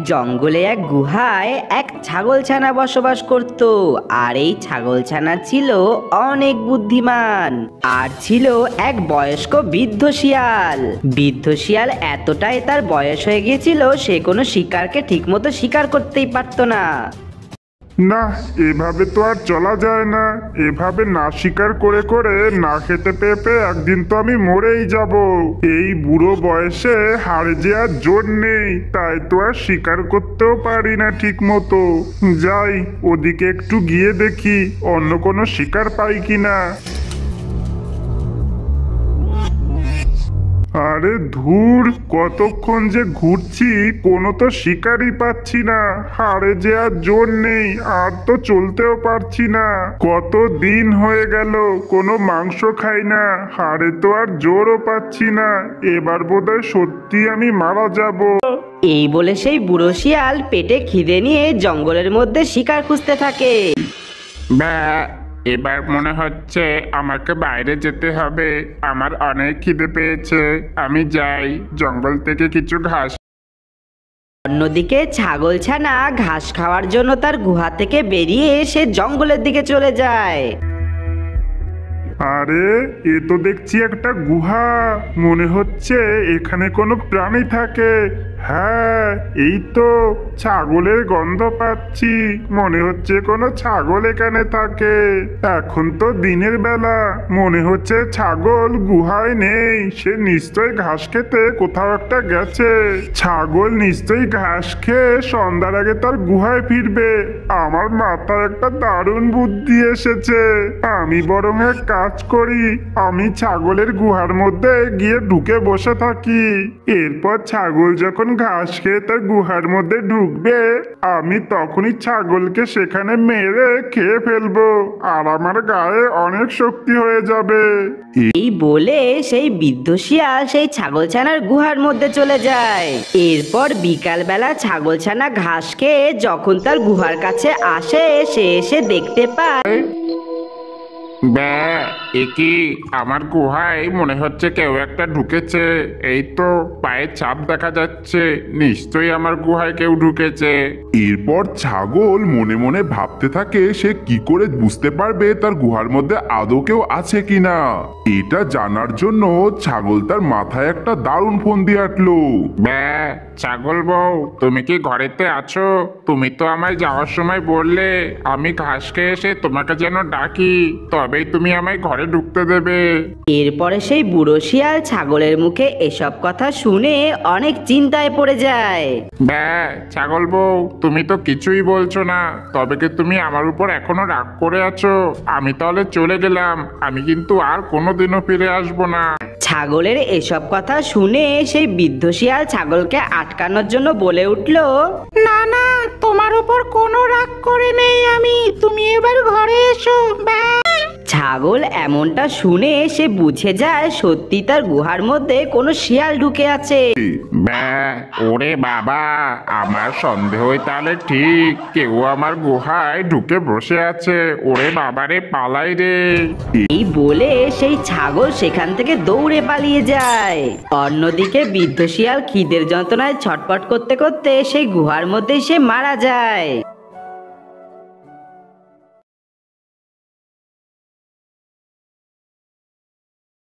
জঙ্গলে এক গুহায় এক ছাগলছানা বসবাস করত। আর এই ছাগলছানা ছিল অনেক বুদ্ধিমান আর ছিল এক বয়স্ক বৃদ্ধ শিয়াল। বৃদ্ধ শিয়াল এতটাই তার বয়স হয়ে গিয়েছিল, সে কোনো শিকারকে ঠিকমতো শিকার করতেই পারতো না। না, এভাবে তো আর চলা যায় না। এভাবে না শিকার করে করে না খেতে পেয়ে পেয়ে একদিন তো আমি মরেই যাব। এই বুড়ো বয়সে হাড়ে যে আর জোর নেই, তাই তো আর শিকার করতেও পারি না ঠিক মতো। যাই, ওদিকে একটু গিয়ে দেখি অন্য কোনো শিকার পাই কিনা। আরে ধুর, কতক্ষণ যে ঘুরছি, কোনো তো শিকারই পাচ্ছি না। হাড়ে যে আর জোর নেই, আর তো চলতেও পারছি না। কত দিন হয়ে গেল কোনো মাংস খাই না, হাড়ে তো আর জোরও পাচ্ছি না। এবার বোধহয় সত্যি আমি মারা যাব। এই বলে সেই বুড়ো শিয়াল পেটে খিদে নিয়ে জঙ্গলের মধ্যে শিকার খুঁজতে থাকে। ব্যা, এবার মনে হচ্ছে আমাকে বাইরে যেতে হবে। আমার অনেক খিদে পেয়েছে। আমি যাই, জঙ্গল থেকে কিছু ঘাস। অন্যদিকে ছাগলছানা ঘাস খাওয়ার জন্য তার গুহা থেকে বেরিয়ে সে জঙ্গলের দিকে চলে যায়। আরে, এ তো দেখছি একটা গুহা। মনে হচ্ছে এখানে কোনো প্রাণী থাকে। হ্যাঁ, এই তো ছাগলের গন্ধ পাচ্ছি। মনে হচ্ছে কোনো ছাগল এখানে থাকে। এখন তো দিনের বেলা, মনে হচ্ছে ছাগল গুহায় নেই। সে নিশ্চয়ই ঘাস খেতে কোথাও একটা গেছে। ছাগল নিশ্চয়ই ঘাস খেয়ে সন্ধ্যার আগে তার গুহায় ফিরবে। আমার মাথায় একটা দারুণ বুদ্ধি এসেছে। আমি বরং এক কাজ করি, আমি ছাগলের গুহার মধ্যে গিয়ে ঢুকে বসে থাকি। এরপর ছাগল যখন ঘাস খেয়ে তার গুহার মধ্যে ঢুকবে, আমি তখনই ছাগলকে সেখানে মেরে খেয়ে ফেলবো। আর আমার গায়ে অনেক শক্তি হয়ে যাবে। এই বলে সেই বৃদ্ধ শিয়াল সেই ছাগলছানার গুহার মধ্যে চলে যায়। এরপর বিকালবেলা ছাগলছানা ঘাস খেয়ে যখন তার গুহার কাছে আসে, সে এসে দেখতে পায় ব্যা, এ কি? আমার গুহায় মনে হচ্ছে কেউ একটা ঢুকেছে। এই তো পায়ের ছাপ দেখা যাচ্ছে, নিশ্চয়ই আমার গুহায় কেউ ঢুকেছে। এরপর ছাগল মনে মনে ভাবতে থাকে সে কি করে বুঝতে পারবে তার গুহার মধ্যে আদৌ কেউ আছে কিনা। এটা জানার জন্য ছাগল তার মাথায় একটা দারুণ ফোন দিয়ে আটলো। ব্যা, ছাগল বউ, তুমি কি ঘরেতে আছো? তুমি তো আমায় যাওয়ার সময় বললে আমি ঘাস খেয়ে এসে তোমাকে যেন ডাকি, তবেই তুমি আমায় ঘরে ঢুকতে দেবে। এরপরে সেই বুড়ো শিয়াল ছাগলের মুখে এসব কথা শুনে অনেক চিন্তায় পড়ে যায়। ব্যা, ছাগল বউ, তুমি তো কিছুই বলছো না। তবে কি তুমি আমার উপর এখনো রাগ করে আছো? আমি তাহলে চলে গেলাম। আমি কিন্তু আর কোনোদিনও ফিরে আসবো না। ছাগলের এসব কথা শুনে সেই বৃদ্ধ শিয়াল ছাগলকে আটকানোর জন্য বলে উঠল, না না, তোমার উপর কোনো রাগ করে নেই আমি। তুমি এবার ঘরে এসো। ছাগল এমনটা শুনে সে বুঝে যায় সত্যি তার গুহার মধ্যে কোনো শিয়াল ঢুকে আছে। ব্যা, ওরে বাবা, আমার সন্দেহই তাহলে ঠিক। কেউ আমার গুহায় ঢুকে বসে আছে। ওরে বাবারে, পালাই রে। এই বলে সেই ছাগল সেখান থেকে দৌড়ে পালিয়ে যায়। অন্যদিকে বৃদ্ধ শিয়াল খিদের যন্ত্রণায় ছটপট করতে করতে সেই গুহার মধ্যে সে মারা যায়।